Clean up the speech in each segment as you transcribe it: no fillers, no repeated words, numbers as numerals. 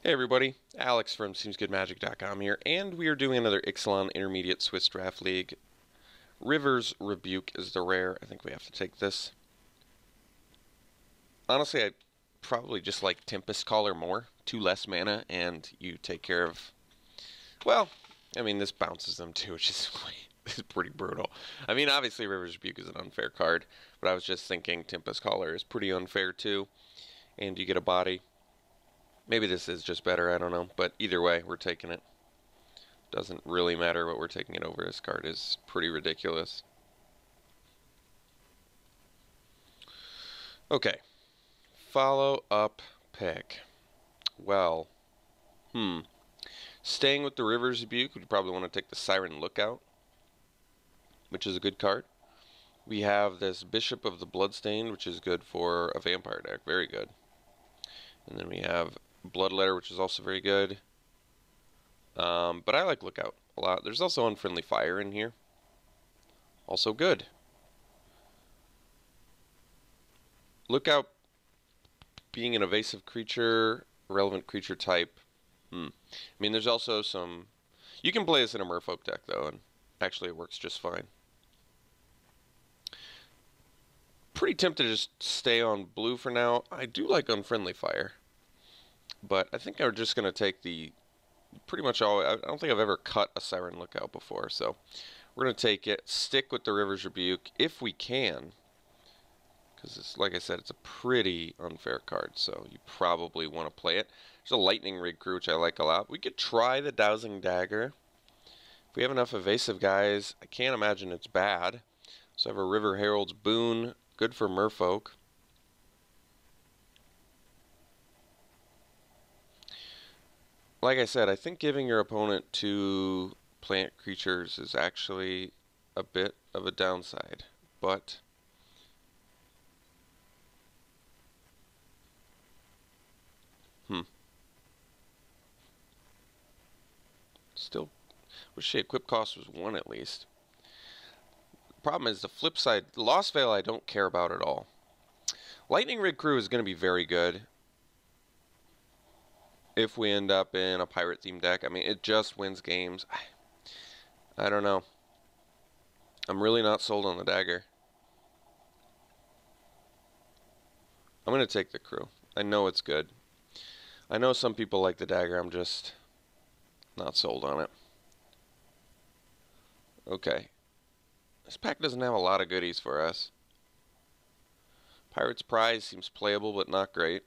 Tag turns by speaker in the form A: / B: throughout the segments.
A: Hey everybody, Alex from SeemsGoodMagic.com here, and we are doing another Ixalan Intermediate Swiss Draft League. River's Rebuke is the rare. I think we have to take this. Honestly, I probably just like Tempest Caller more. 2 less mana, and you take care of... Well, I mean, this bounces them too, which is pretty brutal. I mean, obviously River's Rebuke is an unfair card, but I was just thinking Tempest Caller is pretty unfair too, and you get a body. Maybe this is just better, I don't know. But either way, we're taking it. Doesn't really matter what we're taking it over. This card is pretty ridiculous. Okay. Follow-up pick. Well, staying with the River's Rebuke, we'd probably want to take the Siren Lookout, which is a good card. We have this Bishop of the Bloodstained, which is good for a vampire deck. Very good. And then we have Bloodletter, which is also very good. But I like Lookout a lot. There's also Unfriendly Fire in here. Also good. Lookout being an evasive creature, relevant creature type. I mean, there's also some... You can play this in a Merfolk deck, though, and actually it works just fine. Pretty tempted to just stay on blue for now. I do like Unfriendly Fire. But I think I'm just going to take the pretty much all... I don't think I've ever cut a Siren Lookout before, so we're going to take it, stick with the River's Rebuke if we can, because it's, like I said, it's a pretty unfair card, so you probably want to play it. There's a Lightning Rig Crew, which I like a lot. We could try the Dowsing Dagger. If we have enough evasive guys, I can't imagine it's bad. So I have a River Herald's Boon, good for Merfolk. Like I said, I think giving your opponent 2 plant creatures is actually a bit of a downside, but still wish the equip cost was 1 at least. The problem is the flip side, Lost Veil I don't care about at all. Lightning Rig Crew is going to be very good if we end up in a pirate-themed deck. I mean, it just wins games. I don't know. I'm really not sold on the dagger. I'm going to take the crew. I know it's good. I know some people like the dagger. I'm just not sold on it. Okay. This pack doesn't have a lot of goodies for us. Pirate's Prize seems playable, but not great.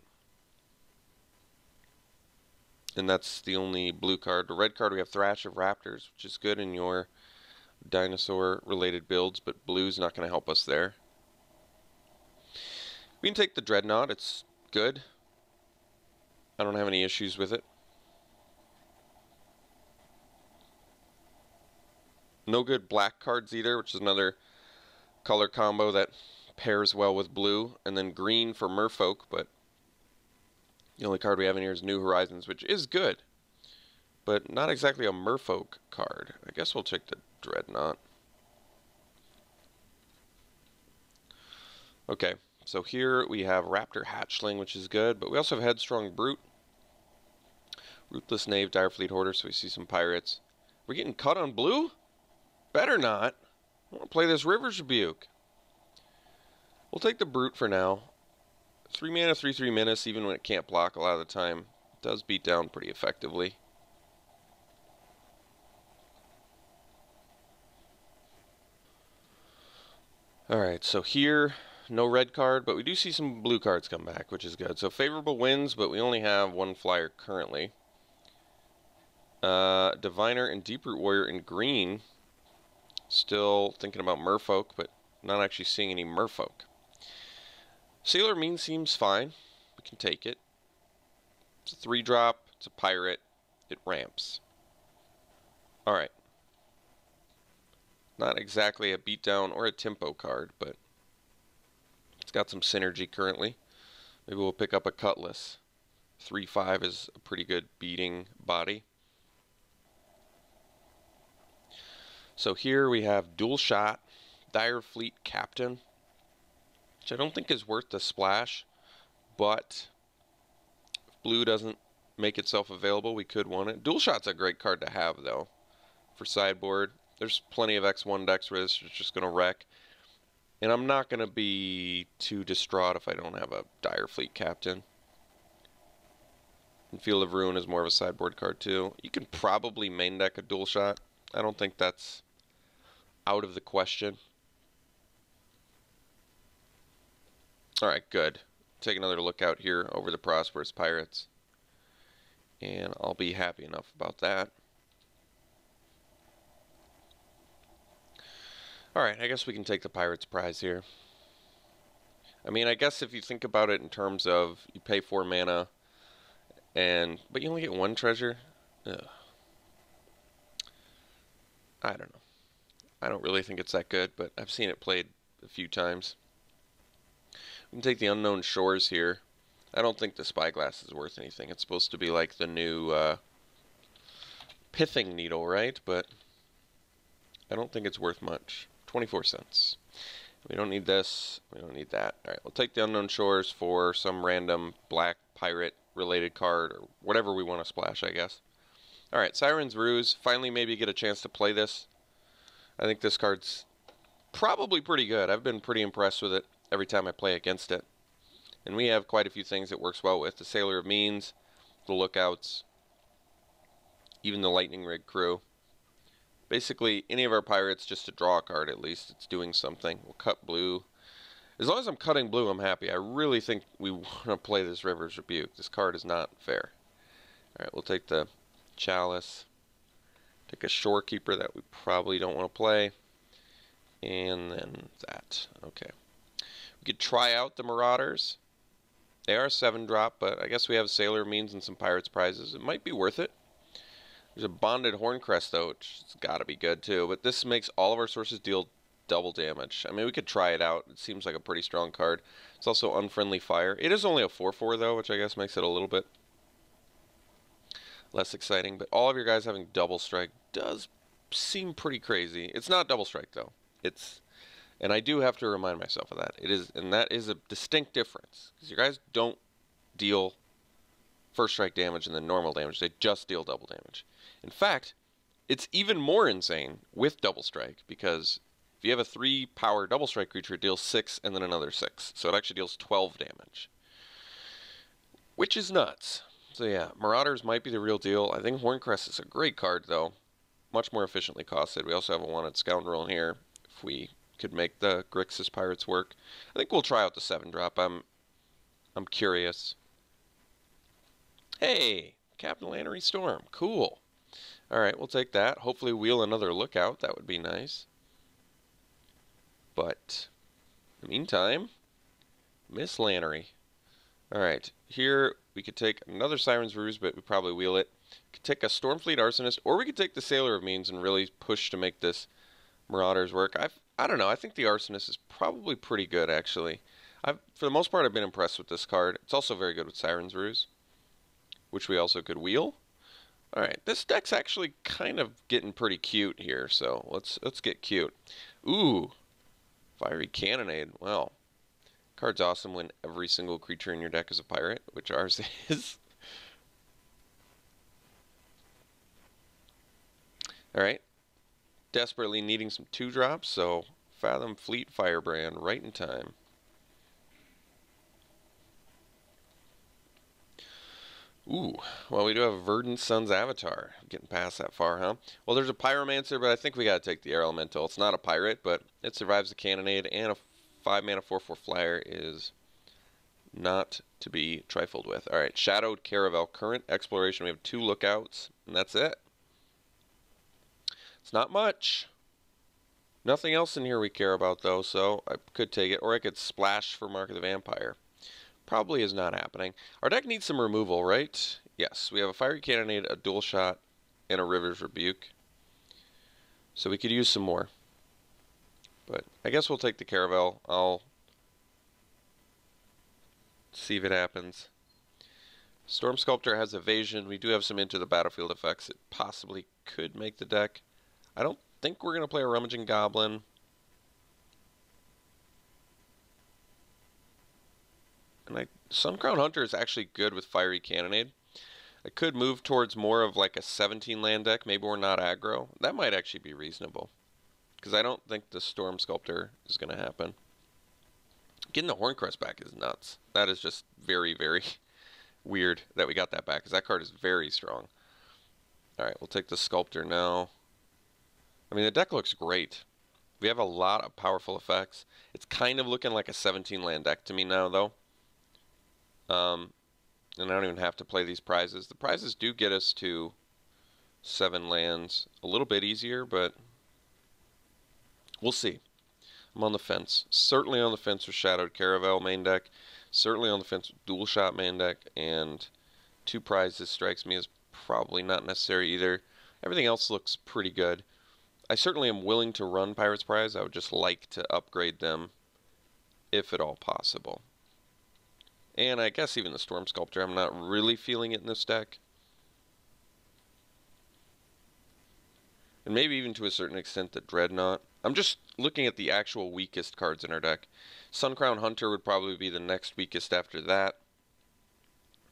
A: And that's the only blue card. The red card, we have Thrash of Raptors, which is good in your dinosaur-related builds, but blue's not going to help us there. We can take the Dreadnought. It's good. I don't have any issues with it. No good black cards either, which is another color combo that pairs well with blue. And then green for Merfolk, but the only card we have in here is New Horizons, which is good, but not exactly a Merfolk card. I guess we'll take the Dreadnought. Okay, so here we have Raptor Hatchling, which is good, but we also have Headstrong Brute, Ruthless Knave, Direfleet Hoarder, so we see some pirates. We're getting cut on blue? Better not. I want to play this River's Rebuke. We'll take the Brute for now. 3 mana, 3/3 menace, even when it can't block a lot of the time, it does beat down pretty effectively. Alright, so here, no red card, but we do see some blue cards come back, which is good. So favorable wins, but we only have 1 flyer currently. Diviner and Deeproot Warrior in green. Still thinking about Merfolk, but not actually seeing any Merfolk. Sailor Mean seems fine. We can take it. It's a 3-drop. It's a pirate. It ramps. Alright. Not exactly a beatdown or a tempo card, but it's got some synergy currently. Maybe we'll pick up a Cutlass. 3/5 is a pretty good beating body. So here we have Dual Shot, Direfleet Captain, which I don't think is worth the splash, but if blue doesn't make itself available, we could want it. Dual Shot's a great card to have, though, for sideboard. There's plenty of X1 decks where this is just going to wreck. And I'm not going to be too distraught if I don't have a Dire Fleet Captain. And Field of Ruin is more of a sideboard card, too. You can probably main deck a Dual Shot. I don't think that's out of the question. Alright, good. Take another look out here over the Prosperous Pirates. And I'll be happy enough about that. Alright, I guess we can take the Pirates prize here. I mean, I guess if you think about it in terms of you pay 4 mana, but you only get 1 treasure. Ugh. I don't know. I don't really think it's that good, but I've seen it played a few times. We can take the Unknown Shores here. I don't think the Spyglass is worth anything. It's supposed to be like the new Pithing Needle, right? But I don't think it's worth much. 24 cents. We don't need this. We don't need that. Alright, we'll take the Unknown Shores for some random black pirate related card or whatever we want to splash, I guess. Alright, Siren's Ruse. Finally maybe get a chance to play this. I think this card's probably pretty good. I've been pretty impressed with it every time I play against it. And we have quite a few things it works well with. The Sailor of Means, the Lookouts, even the Lightning Rig crew. Basically, any of our pirates, just to draw a card at least, it's doing something. We'll cut blue. As long as I'm cutting blue, I'm happy. I really think we want to play this River's Rebuke. This card is not fair. Alright, we'll take the Chalice. Take a Shorekeeper that we probably don't want to play. And then that. Okay. We could try out the Marauders. They are a 7-drop, but I guess we have Sailor Means and some Pirates prizes. It might be worth it. There's a Bonded Horncrest, though, which has got to be good, too. But this makes all of our sources deal double damage. I mean, we could try it out. It seems like a pretty strong card. It's also Unfriendly Fire. It is only a 4/4, though, which I guess makes it a little bit less exciting. But all of your guys having Double Strike does seem pretty crazy. It's not Double Strike, though. And I do have to remind myself of that. And that is a distinct difference. Because your guys don't deal first strike damage and then normal damage. They just deal double damage. In fact, it's even more insane with double strike, because if you have a 3-power double strike creature, it deals 6 and then another 6. So it actually deals 12 damage. Which is nuts. So yeah, Marauders might be the real deal. I think Horncrest is a great card, though. Much more efficiently costed. We also have a Wanted Scoundrel in here. If we could make the Grixis Pirates work. I think we'll try out the 7-drop. I'm curious. Hey, Captain Lannery Storm. Cool. Alright, we'll take that. Hopefully wheel another Lookout. That would be nice. But, in the meantime, Miss Lannery. Alright, here we could take another Siren's Ruse, but we probably wheel it. We could take a Stormfleet Arsonist, or we could take the Sailor of Means and really push to make this Marauders work. I don't know. I think the Arsonist is probably pretty good, actually. For the most part, I've been impressed with this card. It's also very good with Siren's Ruse, which we also could wheel. Alright, this deck's actually kind of getting pretty cute here, so let's get cute. Ooh, Fiery Cannonade. Well, card's awesome when every single creature in your deck is a pirate, which ours is. Alright, desperately needing some 2-drops, so Fathom Fleet Firebrand right in time. Ooh, well, we do have Verdant Sun's Avatar. Getting past that far, huh? Well, there's a Pyromancer, but I think we gotta take the Air Elemental. It's not a pirate, but it survives the Cannonade, and a 5-mana 4/4 flyer is not to be trifled with. Alright, Shadowed Caravel. Current exploration. We have 2 Lookouts, and that's it. It's not much. Nothing else in here we care about, though, so I could take it. Or I could splash for Mark of the Vampire. Probably is not happening. Our deck needs some removal, right? Yes, we have a Fiery Cannonade, a Dual Shot, and a River's Rebuke. So we could use some more. But I guess we'll take the Caravel. I'll see if it happens. Storm Sculptor has Evasion. We do have some Into the Battlefield effects. It possibly could make the deck. I don't think we're going to play a Rummaging Goblin. And Suncrown Hunter is actually good with Fiery Cannonade. I could move towards more of like a 17 land deck. Maybe we're not aggro. That might actually be reasonable. Because I don't think the Storm Sculptor is going to happen. Getting the Horncrest back is nuts. That is just very, very weird that we got that back. Because that card is very strong. Alright, we'll take the Sculptor now. I mean, the deck looks great. We have a lot of powerful effects. It's kind of looking like a 17 land deck to me now, though. And I don't even have to play these prizes. The prizes do get us to 7 lands. A little bit easier, but we'll see. I'm on the fence. Certainly on the fence with Shadowed Caravel main deck. Certainly on the fence with Dual Shot main deck. And 2 prizes strikes me as probably not necessary either. Everything else looks pretty good. I certainly am willing to run Pirate's Prize. I would just like to upgrade them if at all possible. And I guess even the Storm Sculptor, I'm not really feeling it in this deck. And maybe even to a certain extent the Dreadnought. I'm just looking at the actual weakest cards in our deck. Suncrown Hunter would probably be the next weakest after that.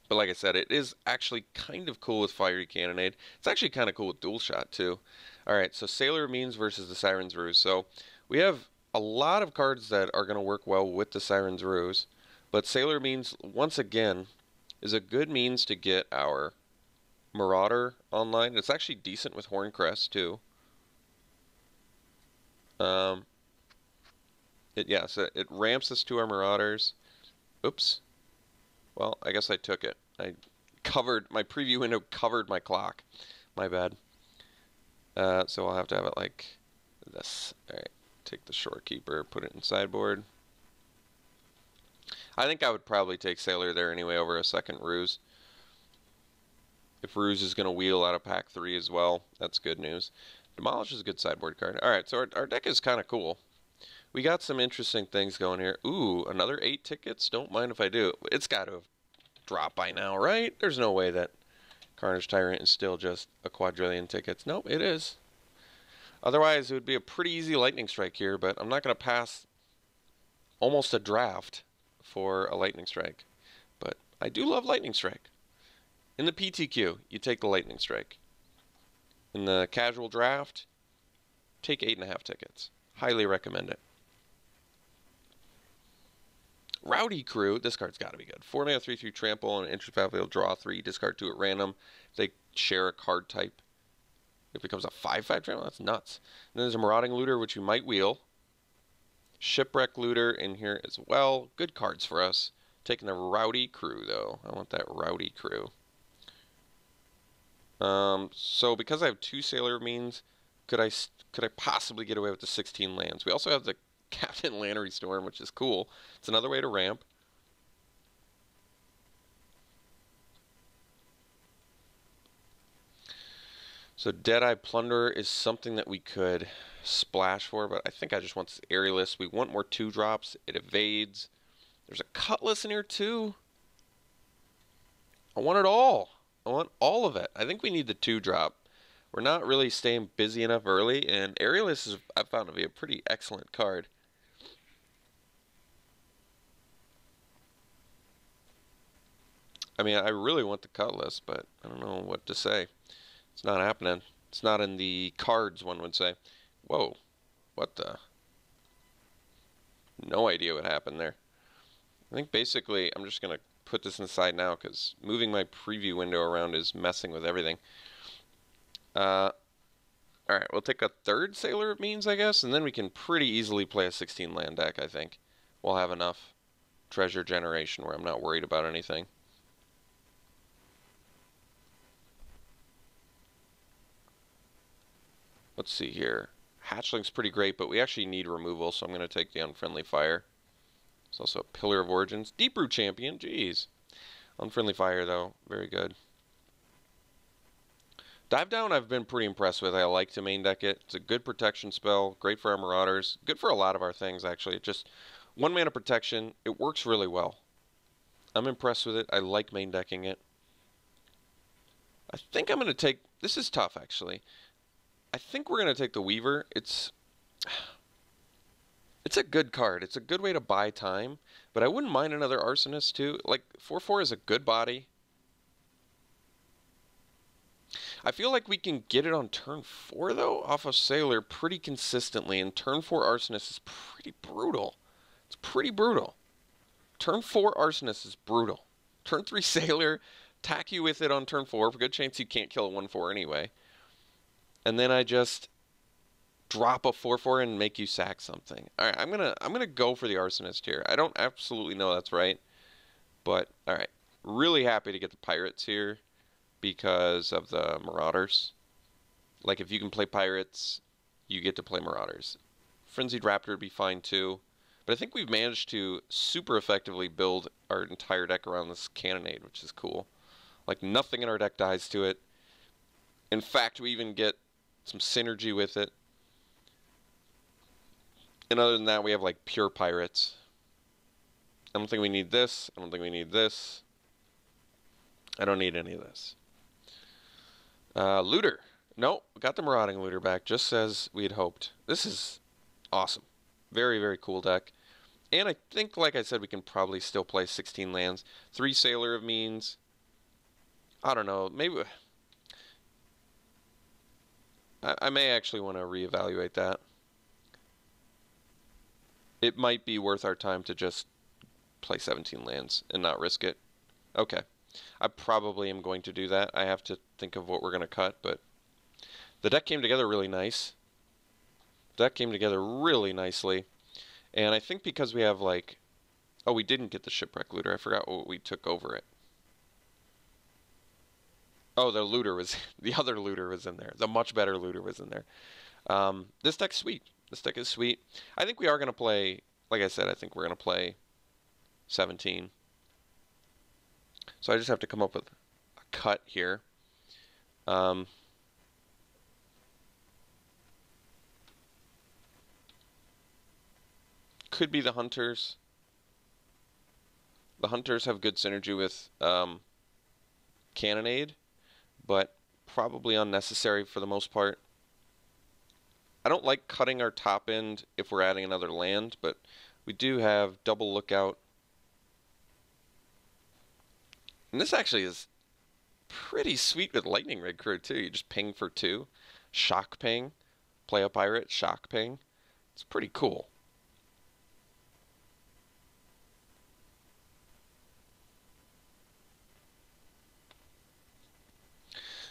A: But like I said, it is actually kind of cool with Fiery Cannonade. It's actually kind of cool with Dual Shot too. Alright, so Sailor Means versus the Siren's Ruse. So we have a lot of cards that are going to work well with the Siren's Ruse. But Sailor Means, once again, is a good means to get our Marauder online. It's actually decent with Horncrest too. So it ramps us to our Marauders. Oops. Well, I guess I took it. My preview window covered my clock. My bad. So I'll have to have it like this. Alright, take the Shorekeeper, put it in sideboard. I think I would probably take Sailor there anyway over a second Ruse. If Ruse is going to wheel out of pack 3 as well, that's good news. Demolish is a good sideboard card. Alright, so our deck is kind of cool. We got some interesting things going here. Ooh, another 8 tickets? Don't mind if I do. It's got to have dropped by now, right? There's no way that Carnage Tyrant is still just a quadrillion tickets. Nope, it is. Otherwise, it would be a pretty easy Lightning Strike here, but I'm not going to pass almost a draft for a Lightning Strike. But I do love Lightning Strike. In the PTQ, you take the Lightning Strike. In the casual draft, take 8.5 tickets. Highly recommend it. Rowdy Crew, this card's got to be good. 4-mana 3/3 trample and entry battlefield, draw 3, discard 2 at random. If they share a card type, it becomes a 5/5 trample. That's nuts. And then there's a Marauding Looter, which we might wheel. Shipwreck Looter in here as well. Good cards for us. Taking the Rowdy Crew, though. I want that Rowdy Crew. So because I have 2 Sailor Means, could I possibly get away with the 16 lands? We also have the Captain Lannery Storm, which is cool. It's another way to ramp. So Deadeye Plunderer is something that we could splash for, but I think I just want this Aerialist. We want more 2-drops. It evades. There's a Cutlass in here too. I want it all. I want all of it. I think we need the 2-drop. We're not really staying busy enough early, and Aerialist is, I've found to be a pretty excellent card. I mean, I really want the Cutlass, but I don't know what to say. It's not happening. It's not in the cards, one would say. Whoa. What the? No idea what happened there. I think basically I'm just going to put this inside now because moving my preview window around is messing with everything. Alright, we'll take a 3rd Sailor Means, I guess, and then we can pretty easily play a 16 land deck, I think. We'll have enough treasure generation where I'm not worried about anything. Let's see here. Hatchling's pretty great, but we actually need removal, so I'm going to take the Unfriendly Fire. There's also a Pillar of Origins. Deep-Root Champion, jeez. Unfriendly Fire, though, very good. Dive Down I've been pretty impressed with. I like to main deck it. It's a good protection spell, great for our Marauders. Good for a lot of our things, actually. It just, 1 mana protection, it works really well. I'm impressed with it. I like main decking it. I think I'm going to take, this is tough, actually. I think we're going to take the Weaver. It's a good card. It's a good way to buy time, but I wouldn't mind another Arsonist too. Like 4/4 is a good body. I feel like we can get it on turn 4, though, off of Sailor pretty consistently, and turn 4 Arsonist is pretty brutal. It's pretty brutal. Turn 4 Arsonist is brutal. Turn 3 Sailor, attack you with it on turn 4, for good chance you can't kill a 1/4 anyway. And then I just drop a 4/4 and make you sack something. Alright, I'm gonna go for the Arsonist here. I don't absolutely know that's right. But, alright. Really happy to get the Pirates here because of the Marauders. Like, if you can play Pirates, you get to play Marauders. Frenzied Raptor would be fine too. But I think we've managed to super effectively build our entire deck around this Cannonade, which is cool. Like, nothing in our deck dies to it. In fact, we even get some synergy with it. And other than that, we have, like, pure Pirates. I don't think we need this. I don't think we need this. I don't need any of this. Looter. Nope, got the Marauding Looter back, just as we had hoped. This is awesome. Very, very cool deck. And I think, like I said, we can probably still play 16 lands. 3 Sailor of Means. I don't know, maybe... I may actually want to reevaluate that. It might be worth our time to just play 17 lands and not risk it. Okay. I probably am going to do that. I have to think of what we're going to cut, but the deck came together really nice. The deck came together really nicely. And I think because we have, like... Oh, we didn't get the Shipwreck Looter. I forgot what we took over it. Oh, the Looter was... The other Looter was in there. The much better Looter was in there. This deck's sweet. This deck is sweet. I think we are going to play... Like I said, I think we're going to play 17. So I just have to come up with a cut here. Could be the Hunters. The Hunters have good synergy with Cannonade, but probably unnecessary for the most part. I don't like cutting our top end if we're adding another land, but we do have double Lookout. And this actually is pretty sweet with Lightning Rig Crew too. You just ping for 2. Shock ping. Play a pirate, shock ping. It's pretty cool.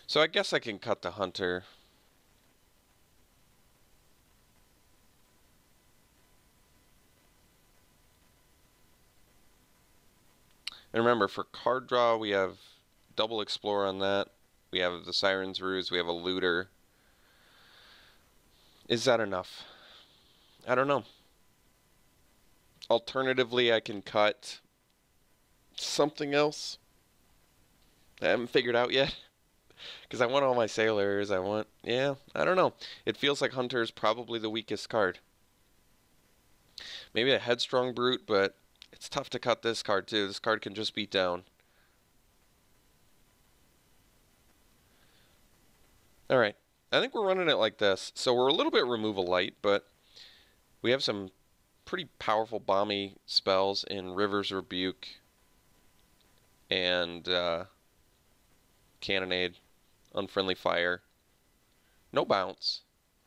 A: So I guess I can cut the Hunter. And remember, for card draw, we have double Explore on that. We have the Siren's Ruse. We have a Looter. Is that enough? I don't know. Alternatively, I can cut something else I haven't figured out yet. Because I want all my Sailors. Yeah, I don't know. It feels like Hunter is probably the weakest card. Maybe a Headstrong Brute, but it's tough to cut this card too. This card can just beat down. Alright, I think we're running it like this. So we're a little bit removal light, but we have some pretty powerful bomby spells in River's Rebuke and Cannonade, Unfriendly Fire. No bounce.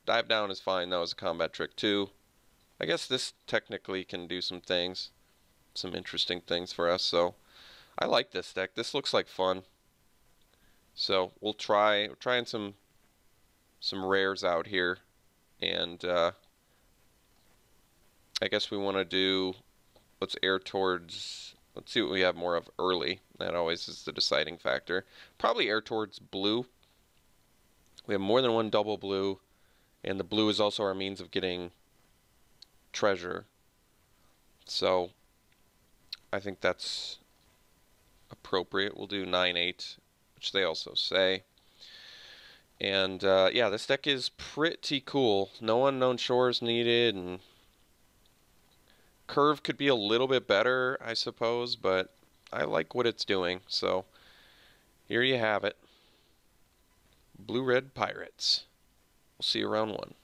A: Dive Down is fine, that was a combat trick too. I guess this technically can do some things. Some interesting things for us, so I like this deck. This looks like fun. So we're trying some rares out here, and I guess we want to do, let's air towards, let's see what we have more of early. That always is the deciding factor. Probably air towards blue. We have more than one double blue, and the blue is also our means of getting treasure. So I think that's appropriate. We'll do 9-8, which they also say. And yeah, this deck is pretty cool. No Unknown Shores needed, and curve could be a little bit better, I suppose, but I like what it's doing. So here you have it. Blue-Red Pirates. We'll see you round 1.